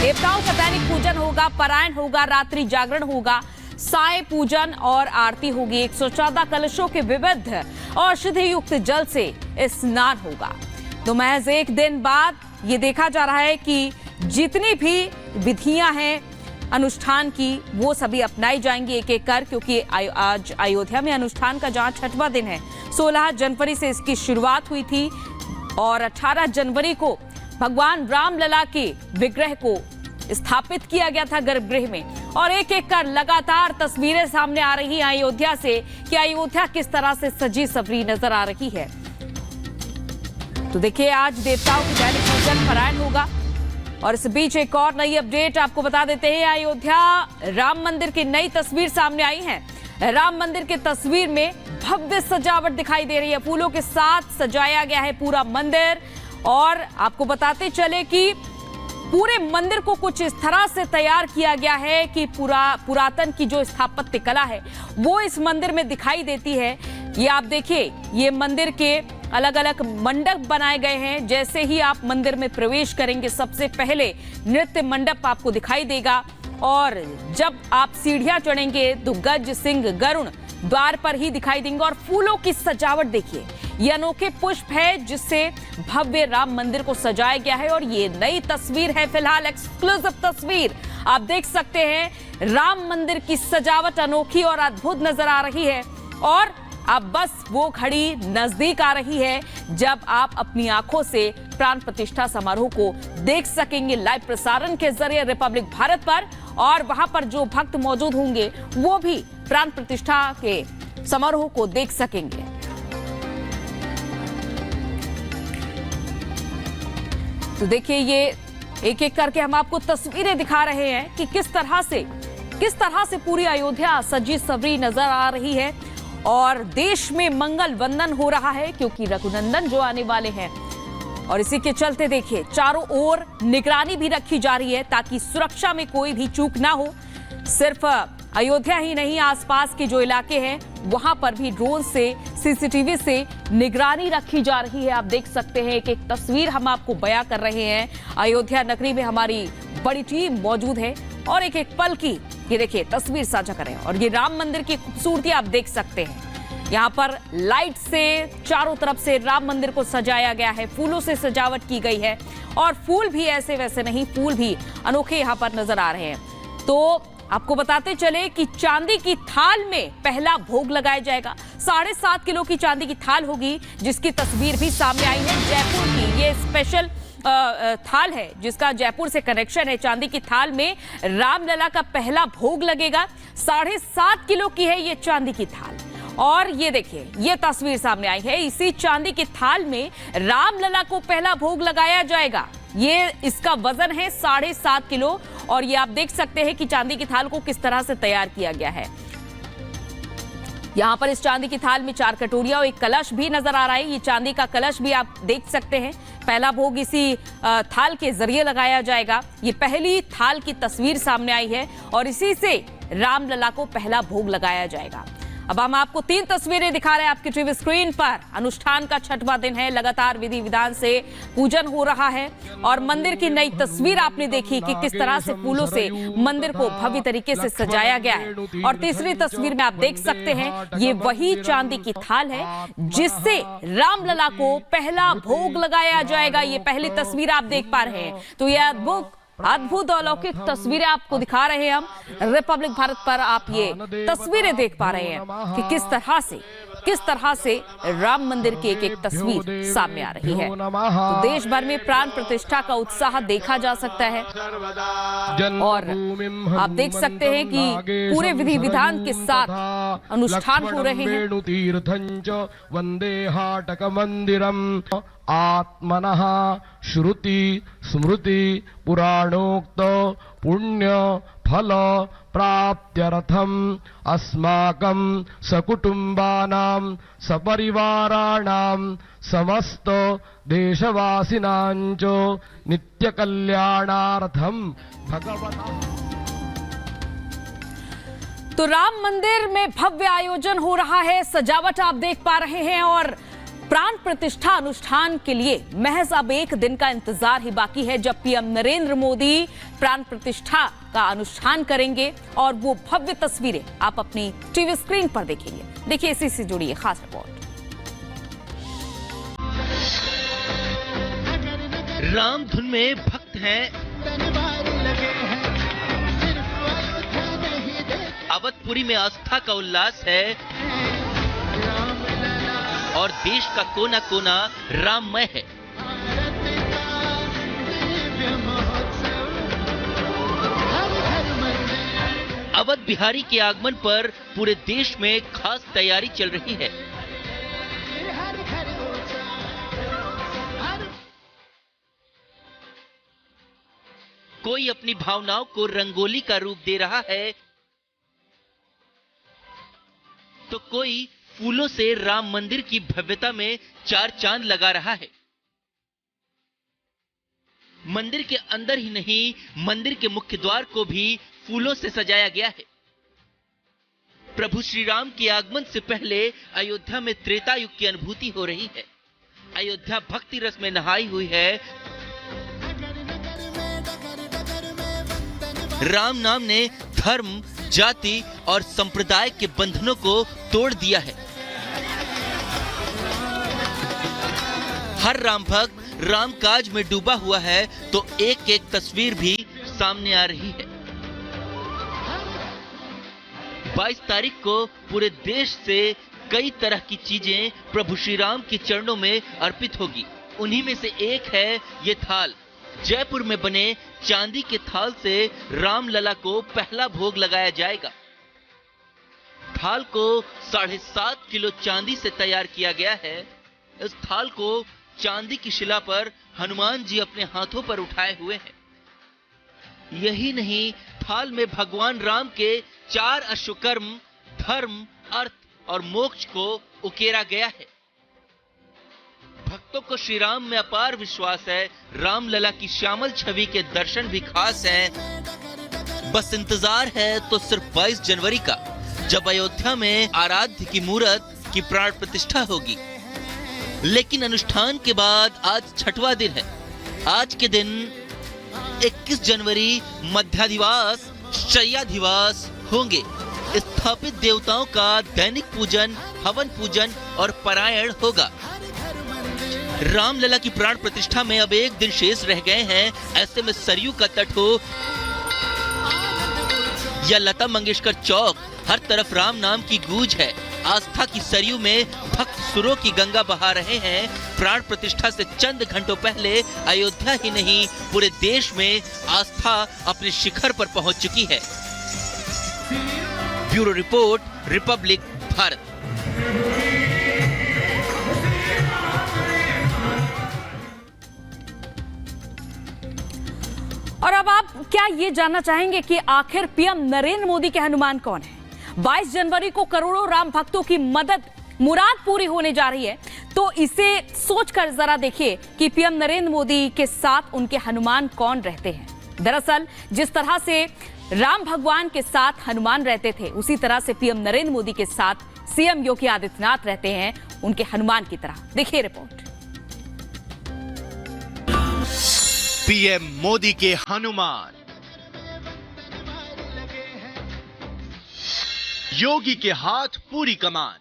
देवताओं का दैनिक पूजन होगा, पारायण होगा, रात्रि जागरण होगा, साय पूजन और आरती होगी। 114 कलशों के विविध औषधि युक्त जल से स्नान होगा। तो महज एक दिन बाद ये देखा जा रहा है कि जितनी भी विधियां हैं अनुष्ठान की वो सभी अपनाई जाएंगी एक एक कर, क्योंकि आज अयोध्या में अनुष्ठान का जहां 6वां दिन है। 16 जनवरी से इसकी शुरुआत हुई थी और 18 जनवरी को भगवान रामलला के विग्रह को स्थापित किया गया था गर्भगृह में। और एक एक कर लगातार तस्वीरें सामने आ रही हैं अयोध्या से कि अयोध्या किस तरह से सजी सवरी नजर आ रही है। तो देखिए, आज देवताओं की दैनिक पूजन पारायण होगा। और इस बीच एक और नई अपडेट आपको बता देते हैं। अयोध्या राम मंदिर की नई तस्वीर सामने आई है। राम मंदिर की तस्वीर में भव्य सजावट दिखाई दे रही है। फूलों के साथ सजाया गया है पूरा मंदिर। और आपको बताते चले कि पूरे मंदिर को कुछ इस तरह से तैयार किया गया है कि पुरातन की जो स्थापत्य कला है वो इस मंदिर में दिखाई देती है। ये आप देखिए, ये मंदिर के अलग अलग मंडप बनाए गए हैं। जैसे ही आप मंदिर में प्रवेश करेंगे सबसे पहले नृत्य मंडप आपको दिखाई देगा। और जब आप सीढ़ियां चढ़ेंगे तो गज सिंह गरुड़ द्वार पर ही दिखाई देंगे। और फूलों की सजावट देखिए, ये अनोखे पुष्प है जिससे भव्य राम मंदिर को सजाया गया है। और ये नई तस्वीर है, फिलहाल एक्सक्लूसिव तस्वीर आप देख सकते हैं। राम मंदिर की सजावट अनोखी और अद्भुत नजर आ रही है। और अब बस वो घड़ी नजदीक आ रही है जब आप अपनी आंखों से प्राण प्रतिष्ठा समारोह को देख सकेंगे लाइव प्रसारण के जरिए रिपब्लिक भारत पर। और वहां पर जो भक्त मौजूद होंगे वो भी प्राण प्रतिष्ठा के समारोह को देख सकेंगे। तो देखिए, ये एक एक करके हम आपको तस्वीरें दिखा रहे हैं कि किस तरह से पूरी अयोध्या सजी सवरी नजर आ रही है। और देश में मंगल वंदन हो रहा है क्योंकि रघुनंदन जो आने वाले हैं। और इसी के चलते देखिए, चारों ओर निगरानी भी रखी जा रही है ताकि सुरक्षा में कोई भी चूक ना हो। सिर्फ अयोध्या ही नहीं, आसपास के जो इलाके हैं वहां पर भी ड्रोन से, सीसीटीवी से निगरानी रखी जा रही है। आप देख सकते हैं, एक एक तस्वीर हम आपको बयां कर रहे हैं। अयोध्या नगरी में हमारी बड़ी टीम मौजूद है और एक एक पल की ये देखिए तस्वीर साझा करें। और ये राम मंदिर की खूबसूरती आप देख सकते हैं। यहाँ पर लाइट से चारों तरफ से राम मंदिर को सजाया गया है, फूलों से सजावट की गई है। और फूल भी ऐसे वैसे नहीं, फूल भी अनोखे यहाँ पर नजर आ रहे हैं। तो आपको बताते चले कि चांदी की थाल में पहला भोग लगाया जाएगा। 7.5 किलो की चांदी की थाल होगी जिसकी तस्वीर भी सामने आई है। जयपुर की ये स्पेशल थाल है जिसका जयपुर से कनेक्शन है। चांदी की थाल में रामलला का पहला भोग लगेगा। 7.5 किलो की है ये चांदी की थाल। और ये देखिए, ये तस्वीर सामने आई है। इसी चांदी की थाल में रामलला को पहला भोग लगाया जाएगा। ये इसका वजन है 7.5 किलो। और ये आप देख सकते हैं कि चांदी की थाल को किस तरह से तैयार किया गया है। यहाँ पर इस चांदी की थाल में 4 कटोरियां और एक कलश भी नजर आ रहा है। ये चांदी का कलश भी आप देख सकते हैं। पहला भोग इसी थाल के जरिए लगाया जाएगा। ये पहली थाल की तस्वीर सामने आई है और इसी से रामलला को पहला भोग लगाया जाएगा। अब हम आपको 3 तस्वीरें दिखा रहे हैं आपकी टीवी स्क्रीन पर। अनुष्ठान का 6वां दिन है, लगातार विधि विधान से पूजन हो रहा है। और मंदिर की नई तस्वीर आपने देखी कि किस तरह से फूलों से मंदिर को भव्य तरीके से सजाया गया है। और तीसरी तस्वीर में आप देख सकते हैं, ये वही चांदी की थाल है जिससे रामलला को पहला भोग लगाया जाएगा। ये पहली तस्वीर आप देख पा रहे हैं। तो ये अद्भुत अलौकिक तस्वीरें आपको दिखा रहे हैं हम रिपब्लिक भारत पर। आप ये तस्वीरें देख पा रहे हैं कि किस तरह से राम मंदिर की एक एक तस्वीर सामने आ रही है। तो देश भर में प्राण प्रतिष्ठा का उत्साह देखा जा सकता है। और आप देख सकते हैं कि पूरे विधि विधान के साथ अनुष्ठान हो रहे हैं। आत्मनः श्रुति स्मृति पुराणोक्त पुण्य फल प्राप्त्यर्थम अस्माकं सकुटुंबानां सपरिवाराणां समस्त देशवासिनां च नित्य कल्याणार्थम भगवता। तो राम मंदिर में भव्य आयोजन हो रहा है, सजावट आप देख पा रहे हैं। और प्राण प्रतिष्ठा अनुष्ठान के लिए महज अब एक दिन का इंतजार ही बाकी है जब पीएम नरेंद्र मोदी प्राण प्रतिष्ठा का अनुष्ठान करेंगे और वो भव्य तस्वीरें आप अपनी टीवी स्क्रीन पर देखेंगे। देखिए इसी से जुड़ी ये खास रिपोर्ट। राम धुन में भक्त हैं, अवधपुरी में आस्था का उल्लास है और देश का कोना कोना राममय है। अवध बिहारी के आगमन पर पूरे देश में खास तैयारी चल रही है। कोई अपनी भावनाओं को रंगोली का रूप दे रहा है तो कोई फूलों से राम मंदिर की भव्यता में चार चांद लगा रहा है। मंदिर के अंदर ही नहीं, मंदिर के मुख्य द्वार को भी फूलों से सजाया गया है। प्रभु श्री राम के आगमन से पहले अयोध्या में त्रेता युग की अनुभूति हो रही है। अयोध्या भक्ति रस में नहाई हुई है। राम नाम ने धर्म, जाति और संप्रदाय के बंधनों को तोड़ दिया है। हर राम भक्त राम काज में डूबा हुआ है तो एक एक तस्वीर भी सामने आ रही है। 22 तारीख को पूरे देश से कई तरह की चीजें प्रभु श्री राम के चरणों में अर्पित होगी। उन्हीं में से एक है ये थाल। जयपुर में बने चांदी के थाल से राम लला को पहला भोग लगाया जाएगा। थाल को 7.5 किलो चांदी से तैयार किया गया है। इस थाल को चांदी की शिला पर हनुमान जी अपने हाथों पर उठाए हुए हैं। यही नहीं, थाल में भगवान राम के 4 अश्वकर्म धर्म, अर्थ और मोक्ष को उकेरा गया है। भक्तों को श्री राम में अपार विश्वास है। राम लला की श्यामल छवि के दर्शन भी खास हैं। बस इंतजार है तो सिर्फ 22 जनवरी का, जब अयोध्या में आराध्य की मूर्त की प्राण प्रतिष्ठा होगी। लेकिन अनुष्ठान के बाद आज 6वां दिन है। आज के दिन 21 जनवरी मध्याधिवास, शय्याधिवास होंगे। स्थापित देवताओं का दैनिक पूजन, हवन पूजन और पारायण होगा। रामलला की प्राण प्रतिष्ठा में अब एक दिन शेष रह गए हैं। ऐसे में सरयू का तट हो या लता मंगेशकर चौक, हर तरफ राम नाम की गूंज है। आस्था की सरयू में भक्त सुरों की गंगा बहा रहे हैं। प्राण प्रतिष्ठा से चंद घंटों पहले अयोध्या ही नहीं, पूरे देश में आस्था अपने शिखर पर पहुंच चुकी है। Bureau report, Republic Bharat. और अब आप क्या ये जानना चाहेंगे कि आखिर पीएम नरेंद्र मोदी के हनुमान कौन है? 22 जनवरी को करोड़ों राम भक्तों की मुराद पूरी होने जा रही है, तो इसे सोचकर जरा देखिए कि पीएम नरेंद्र मोदी के साथ उनके हनुमान कौन रहते हैं। दरअसल जिस तरह से राम भगवान के साथ हनुमान रहते थे, उसी तरह से पीएम नरेंद्र मोदी के साथ सीएम योगी आदित्यनाथ रहते हैं उनके हनुमान की तरह। देखिए रिपोर्ट। पीएम मोदी के हनुमान, योगी के हाथ पूरी कमान।